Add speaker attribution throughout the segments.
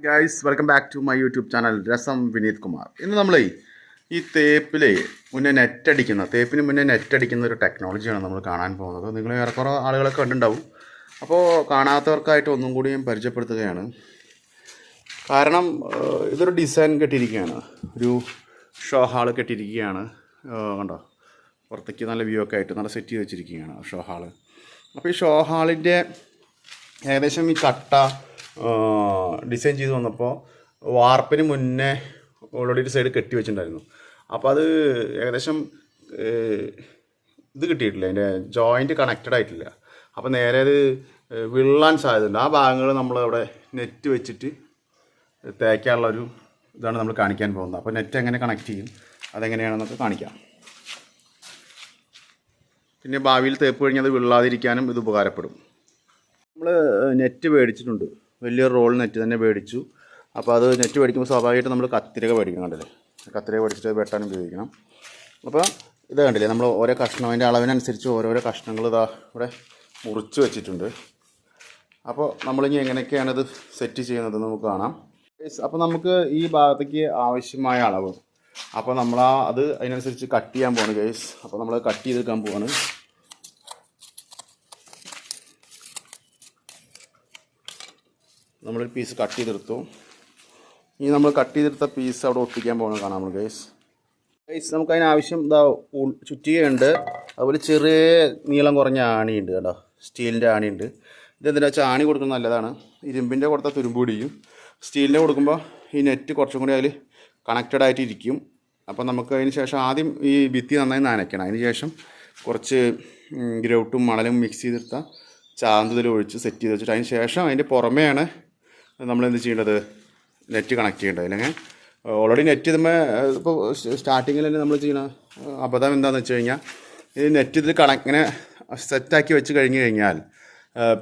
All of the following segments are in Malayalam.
Speaker 1: Guys welcome back to my YouTube channel രസം വിനീത് കുമാർ. ഇന്ന് നമ്മളെ ഈ തേപ്പിലെ തേപ്പിന് മുന്നേ നെറ്റ് അടിക്കുന്ന ഒരു ടെക്നോളജിയാണ് നമ്മൾ കാണാൻ പോകുന്നത്. നിങ്ങൾ ഏറെക്കുറെ ആളുകളൊക്കെ കണ്ടിട്ടുണ്ടാവും. അപ്പോൾ കാണാത്തവർക്കായിട്ട് ഒന്നും കൂടി ഞാൻ പരിചയപ്പെടുത്തുകയാണ്. കാരണം ഇതൊരു ഡിസൈൻ കെട്ടിയിരിക്കുകയാണ്, ഒരു ഷോ ഹാള് കെട്ടിയിരിക്കുകയാണ്. കണ്ടോ, പുറത്തേക്ക് നല്ല വ്യൂ ഒക്കെ ആയിട്ട് നല്ല സെറ്റ് ചെയ്ത് വെച്ചിരിക്കുകയാണ് ഷോ ഹാള്. അപ്പോൾ ഈ ഷോ ഹാളിൻ്റെ ഏകദേശം ഈ കട്ട ഡിസൈൻ ചെയ്ത് വന്നപ്പോൾ വാർപ്പിന് മുന്നേ ഓൾറെഡി ഒരു സൈഡ് കെട്ടി വെച്ചിട്ടുണ്ടായിരുന്നു. അപ്പോൾ അത് ഏകദേശം ഇത് കിട്ടിയിട്ടില്ല, അതിൻ്റെ ജോയിൻറ്റ് കണക്റ്റഡ് ആയിട്ടില്ല. അപ്പോൾ നേരെ അത് വിള്ളാൻ സാധ്യതയുണ്ട്. ആ ഭാഗങ്ങൾ നമ്മളവിടെ നെറ്റ് വെച്ചിട്ട് തേക്കാനുള്ളൊരു ഇതാണ് നമ്മൾ കാണിക്കാൻ പോകുന്നത്. അപ്പോൾ നെറ്റ് എങ്ങനെ കണക്ട് ചെയ്യും, അതെങ്ങനെയാണെന്നൊക്കെ കാണിക്കാം. പിന്നെ ഭാവിയിൽ തേപ്പ് കഴിഞ്ഞാൽ അത് വിള്ളാതിരിക്കാനും ഇത് ഉപകാരപ്പെടും. നമ്മൾ നെറ്റ് മേടിച്ചിട്ടുണ്ട്, വലിയൊരു റോൾ നെറ്റ് തന്നെ മേടിച്ചു. അപ്പോൾ അത് നെറ്റ് മേടിക്കുമ്പോൾ സ്വാഭാവികമായിട്ട് നമ്മൾ കത്തിരിക മേടിക്കണം. കണ്ടില്ലേ, കത്തിരിക മേടിച്ചിട്ട് വെട്ടാൻ ഉപയോഗിക്കണം. അപ്പോൾ ഇത് കണ്ടില്ലേ, നമ്മൾ ഓരോ കഷ്ണം അതിൻ്റെ അളവിനനുസരിച്ച് ഓരോരോ കഷ്ണങ്ങൾ ഇതാ ഇവിടെ മുറിച്ച് വെച്ചിട്ടുണ്ട്. അപ്പോൾ നമ്മളിനി എങ്ങനെയൊക്കെയാണ് ഇത് സെറ്റ് ചെയ്യുന്നത് നമുക്ക് കാണാം. അപ്പോൾ നമുക്ക് ഈ ഭാഗത്തേക്ക് ആവശ്യമായ അളവ്, അപ്പോൾ നമ്മൾ അത് അതിനനുസരിച്ച് കട്ട് ചെയ്യാൻ പോവാണ് ഗൈസ്. അപ്പോൾ നമ്മൾ കട്ട് ചെയ്തെടുക്കാൻ പോവാണ്. നമ്മളൊരു പീസ് കട്ട് ചെയ്തെടുത്തു. ഇനി നമ്മൾ കട്ട് ചെയ്തെടുത്ത പീസ് അവിടെ ഒട്ടിക്കാൻ പോകുന്നത് കാണാം നമ്മൾ ഗൈസ്. നമുക്ക് അതിനാവശ്യം ഇതാ ചുറ്റികയുണ്ട്, അതുപോലെ ചെറിയ നീളം കുറഞ്ഞ ആണിയുണ്ട് കേട്ടോ, സ്റ്റീലിൻ്റെ ആണിയുണ്ട്. ഇതെന്തിനാ വെച്ചാൽ ആണി കൊടുക്കുന്നത് നല്ലതാണ്. ഇരുമ്പിൻ്റെ കൊടുത്താൽ തുരുമ്പ് പിടിക്കും, സ്റ്റീലിൻ്റെ കൊടുക്കുമ്പോൾ ഈ നെറ്റ് കുറച്ചും കൂടി അതിൽ കണക്റ്റഡ് ആയിട്ട് ഇരിക്കും. അപ്പോൾ നമുക്ക് അതിന് ശേഷം ആദ്യം ഈ ഭിത്തി നന്നായി നനയ്ക്കണം. അതിന് ശേഷം കുറച്ച് ഗ്രൗട്ടും മണലും മിക്സ് ചെയ്തെടുത്ത ചാന്തതിൽ ഒഴിച്ച് സെറ്റ് ചെയ്ത് വെച്ചിട്ട് അതിന് ശേഷം അതിൻ്റെ പുറമെയാണ് നമ്മളെന്ത് ചെയ്യേണ്ടത്, നെറ്റ് കണക്ട് ചെയ്യേണ്ടത്. അല്ലെങ്കിൽ ഓൾറെഡി നെറ്റ് ഇതുമ്പോൾ ഇപ്പോൾ സ്റ്റാർട്ടിങ്ങിൽ തന്നെ നമ്മൾ ചെയ്യുന്ന അബദ്ധം എന്താണെന്ന് വെച്ച് കഴിഞ്ഞാൽ, ഈ നെറ്റ് ഇതിൽ ഇങ്ങനെ സെറ്റാക്കി വെച്ച് കഴിഞ്ഞാൽ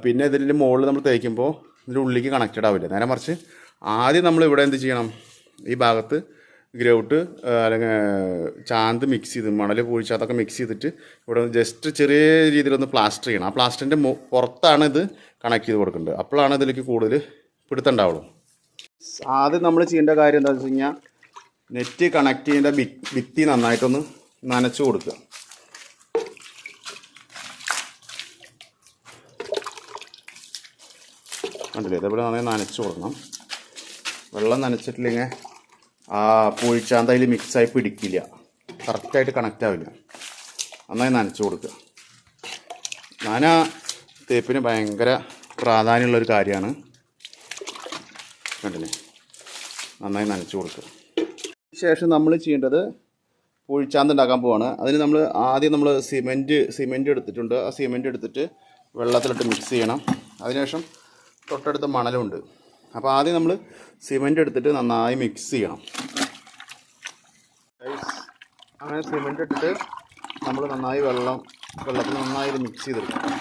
Speaker 1: പിന്നെ ഇതിൻ്റെ മുകളിൽ നമ്മൾ തേക്കുമ്പോൾ ഇതിൻ്റെ ഉള്ളിലേക്ക് കണക്റ്റഡ് ആവില്ല. നേരെ മറിച്ച് ആദ്യം നമ്മൾ ഇവിടെ എന്ത് ചെയ്യണം, ഈ ഭാഗത്ത് ഗ്രൗട്ട് അല്ലെങ്കിൽ ചാന്ത് മിക്സ് ചെയ്ത് മണൽ പൂഴിച്ച് അതൊക്കെ മിക്സ് ചെയ്തിട്ട് ഇവിടെ ജസ്റ്റ് ചെറിയ രീതിയിലൊന്ന് പ്ലാസ്റ്റർ ചെയ്യണം. ആ പ്ലാസ്റ്ററിൻ്റെ പുറത്താണ് ഇത് കണക്ട് ചെയ്ത് കൊടുക്കേണ്ടത്. അപ്പോഴാണ് ഇതിലേക്ക് കൂടുതൽ പിടുത്തുണ്ടാവുള്ളൂ. ആദ്യം നമ്മൾ ചെയ്യേണ്ട കാര്യം എന്താണെന്ന് വെച്ച് കഴിഞ്ഞാൽ, നെറ്റ് കണക്ട് ചെയ്യേണ്ട ഭിത്തി നന്നായിട്ടൊന്ന് നനച്ച് കൊടുക്കുക. കണ്ടില്ലേ, ഇതേപോലെ നന്നായി നനച്ച് കൊടുക്കണം. വെള്ളം നനച്ചിട്ടില്ലെങ്കിൽ ആ പൂഴിച്ചാന്ത അതിൽ മിക്സായി പിടിക്കില്ല, കറക്റ്റായിട്ട് കണക്റ്റ് ആവില്ല. നന്നായി നനച്ച് കൊടുക്കുക. നാനാ തേപ്പിന് ഭയങ്കര പ്രാധാന്യമുള്ളൊരു കാര്യമാണ്. കണ്ടില്ലേ, നന്നായി നനച്ച് കൊടുക്കുക. ശേഷം നമ്മൾ ചെയ്യേണ്ടത് പൂഴിച്ചാന്ത് ഉണ്ടാക്കാൻ പോവാണ്. അതിന് നമ്മൾ ആദ്യം സിമെൻറ്റ് എടുത്തിട്ടുണ്ട്. ആ സിമെൻറ്റ് എടുത്തിട്ട് വെള്ളത്തിലിട്ട് മിക്സ് ചെയ്യണം. അതിനുശേഷം തൊട്ടടുത്ത മണലുണ്ട്. അപ്പോൾ ആദ്യം നമ്മൾ സിമെൻറ്റ് എടുത്തിട്ട് നന്നായി മിക്സ് ചെയ്യണം. അങ്ങനെ സിമെൻറ്റ് ഇട്ടിട്ട് നമ്മൾ നന്നായി വെള്ളത്തിൽ നന്നായി ഇത് മിക്സ് ചെയ്തെടുക്കണം.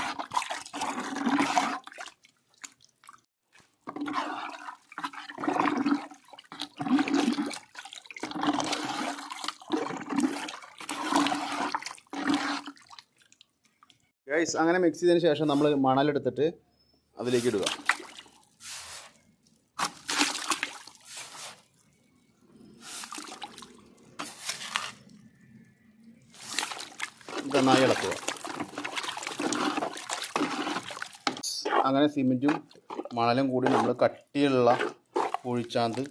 Speaker 1: ഗൈസ്, അങ്ങനെ മിക്സ് ചെയ്തതിന് ശേഷം നമ്മൾ മണലെടുത്തിട്ട് അതിലേക്ക് ഇടുക. നന്നായി ഇളക്കുക. അങ്ങനെ സിമെൻറ്റും മണലും കൂടി നമ്മൾ കട്ടിയുള്ള പൂഴിച്ചാന്ത്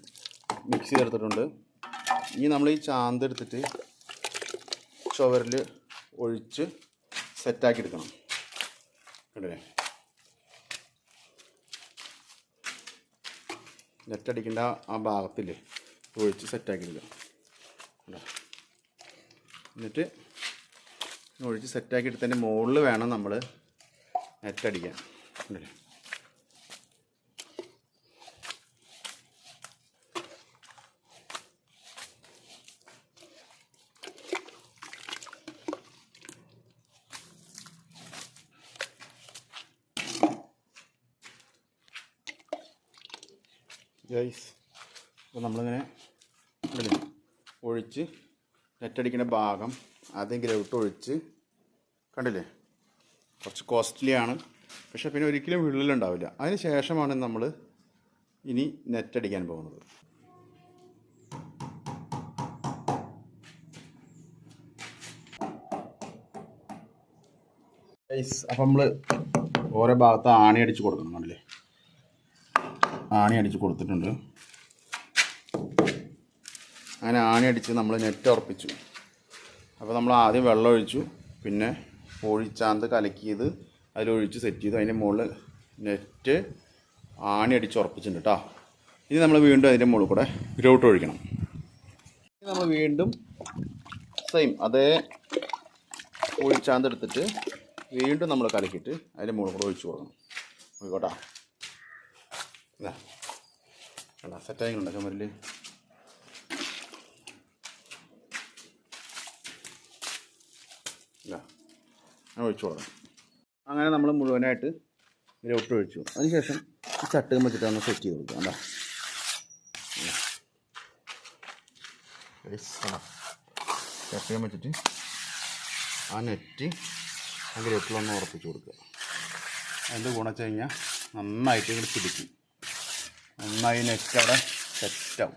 Speaker 1: മിക്സ് ചെയ്തെടുത്തിട്ടുണ്ട്. ഇനി നമ്മൾ ഈ ചാന്ത് എടുത്തിട്ട് ചുവരിൽ ഒഴിച്ച് സെറ്റാക്കി എടുക്കണം. കണ്ടില്ലേ, നെറ്റടിക്കേണ്ട ആ ഭാഗത്തിൽ ഒഴിച്ച് സെറ്റാക്കി എടുക്കുക. എന്നിട്ട് ഒഴിച്ച് സെറ്റാക്കി എടുത്തതിൻ്റെ മുകളിൽ വേണം നമ്മൾ നെറ്റടിക്കാൻ. കണ്ടില്ലേ, ഗൈസ്. അപ്പോൾ നമ്മളിങ്ങനെ ഒഴിച്ച് നെറ്റടിക്കുന്ന ഭാഗം ആദ്യം ഗ്രൗട്ട് ഒഴിച്ച്, കണ്ടില്ലേ, കുറച്ച് കോസ്റ്റ്ലിയാണ്, പക്ഷേ പിന്നെ ഒരിക്കലും വിള്ളലുണ്ടാവില്ല. അതിന് ശേഷമാണ് നമ്മൾ ഇനി നെറ്റ് അടിക്കാൻ പോകുന്നത്. അപ്പം നമ്മൾ ഓരോ ഭാഗത്ത് ആണി അടിച്ച് കൊടുക്കണം. കണ്ടില്ലേ, ആണി അടിച്ച് കൊടുത്തിട്ടുണ്ട്. അങ്ങനെ ആണി അടിച്ച് നമ്മൾ നെറ്റ് ഉറപ്പിച്ചു. അപ്പോൾ നമ്മൾ ആദ്യം വെള്ളം ഒഴിച്ചു, പിന്നെ കോഴിച്ചാന്ത് കലക്കിയത് അതിലൊഴിച്ച് സെറ്റ് ചെയ്തു. അതിൻ്റെ മുകളിൽ നെറ്റ് ആണി അടിച്ച് ഉറപ്പിച്ചിട്ടുണ്ട് കേട്ടോ. ഇനി നമ്മൾ വീണ്ടും അതിൻ്റെ മുകളിൽ കൂടെ ഗ്രൗട്ട് ഒഴിക്കണം. ഇനി നമ്മൾ വീണ്ടും സെയിം അതേ കോഴിച്ചാന്ത് എടുത്തിട്ട് വീണ്ടും നമ്മൾ കലക്കിയിട്ട് അതിൻ്റെ മുകളിൽ കൂടെ ഒഴിച്ച് കൊടുക്കണം. നോക്കിക്കോട്ടാ, ഇതാ കേട്ടോ, സെറ്റായിട്ടുണ്ട് ചുമരിൽ. ഇല്ല, അങ്ങനെ ഒഴിച്ചു കൊടുക്കണം. അങ്ങനെ നമ്മൾ മുഴുവനായിട്ട് ഗ്രൗട്ട് ഒഴിച്ചു. അതിനുശേഷം ഈ ചട്ടുകം വെച്ചിട്ട് ഒന്ന് സെറ്റ് ചെയ്ത് കൊടുക്കുക. എന്താ ചട്ടുകം വെച്ചിട്ട് ആ നെറ്റ് ആ ഗ്രൗട്ടിലൊന്ന് ഉറപ്പിച്ച് കൊടുക്കുക. അതിൻ്റെ ഗുണം വെച്ച് കഴിഞ്ഞാൽ നന്നായിട്ട് ഇങ്ങോട്ട് പിടിക്കും, നന്നായി നെറ്റ് അവിടെ സെറ്റാവും.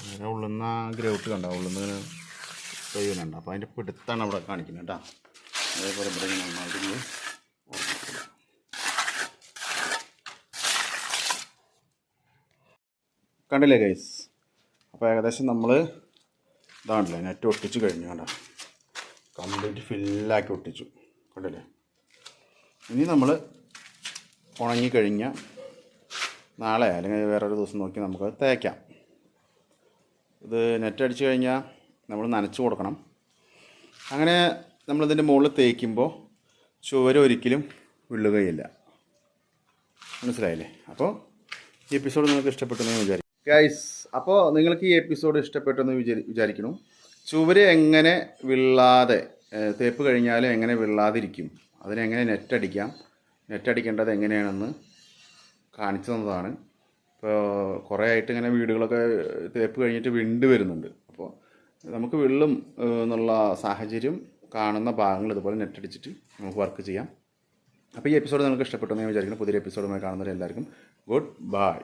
Speaker 1: അങ്ങനെ ഉള്ളുന്ന ഗ്രൗട്ട് കണ്ട, ഉള്ളുന്ന ചെയ്യുന്നുണ്ട്. അപ്പോൾ അതിൻ്റെ പിടുത്താണ് അവിടെ കാണിക്കുന്നത് കേട്ടോ. അതേപോലെ ഇവിടെ നന്നായിട്ട് കണ്ടില്ലേ ഗൈസ്. അപ്പോൾ ഏകദേശം നമ്മൾ ഇതാണല്ലേ നെറ്റ് ഒട്ടിച്ച് കഴിഞ്ഞു. കണ്ട, കംപ്ലീറ്റ് ഫില്ലാക്കി ഒട്ടിച്ചു. കണ്ടില്ലേ. ഇനി നമ്മൾ ഉണങ്ങിക്കഴിഞ്ഞാൽ നാളെ അല്ലെങ്കിൽ വേറൊരു ദിവസം നോക്കി നമുക്ക് തേക്കാം. ഇത് നെറ്റ് അടിച്ചു കഴിഞ്ഞാൽ നമ്മൾ നനച്ച് കൊടുക്കണം. അങ്ങനെ നമ്മളിതിൻ്റെ മുകളിൽ തേക്കുമ്പോൾ ചുവര് ഒരിക്കലും വിള്ളുകയില്ല. മനസ്സിലായില്ലേ. അപ്പോൾ ഈ എപ്പിസോഡ് നിങ്ങൾക്ക് ഇഷ്ടപ്പെട്ടെന്ന് വിചാരിക്കും ഗൈസ്. അപ്പോൾ നിങ്ങൾക്ക് ഈ എപ്പിസോഡ് ഇഷ്ടപ്പെട്ടെന്ന് വിചാരിക്കണം. ചുവര് എങ്ങനെ വിള്ളാതെ, തേപ്പ് കഴിഞ്ഞാൽ എങ്ങനെ വിള്ളാതിരിക്കും, അതിനെങ്ങനെ നെറ്റ് അടിക്കാം, നെറ്റ് അടിക്കേണ്ടത് എങ്ങനെയാണെന്ന് കാണിച്ചു തന്നതാണ്. ഇപ്പോൾ കുറേ ആയിട്ട് ഇങ്ങനെ വീടുകളൊക്കെ തേപ്പ് കഴിഞ്ഞിട്ട് വിണ്ട് വരുന്നുണ്ട്. അപ്പോൾ നമുക്ക് വിള്ളും എന്നുള്ള സാഹചര്യം കാണുന്ന ഭാഗങ്ങൾ ഇതുപോലെ നെറ്റ് അടിച്ചിട്ട് നമുക്ക് വർക്ക് ചെയ്യാം. അപ്പോൾ ഈ എപ്പിസോഡ് നിങ്ങൾക്ക് ഇഷ്ടപ്പെട്ടെന്ന് ഞാൻ വിചാരിക്കുന്നു. പുതിയൊരു എപ്പിസോഡുമായി കാണുന്നവരെല്ലാവർക്കും ഗുഡ് ബൈ.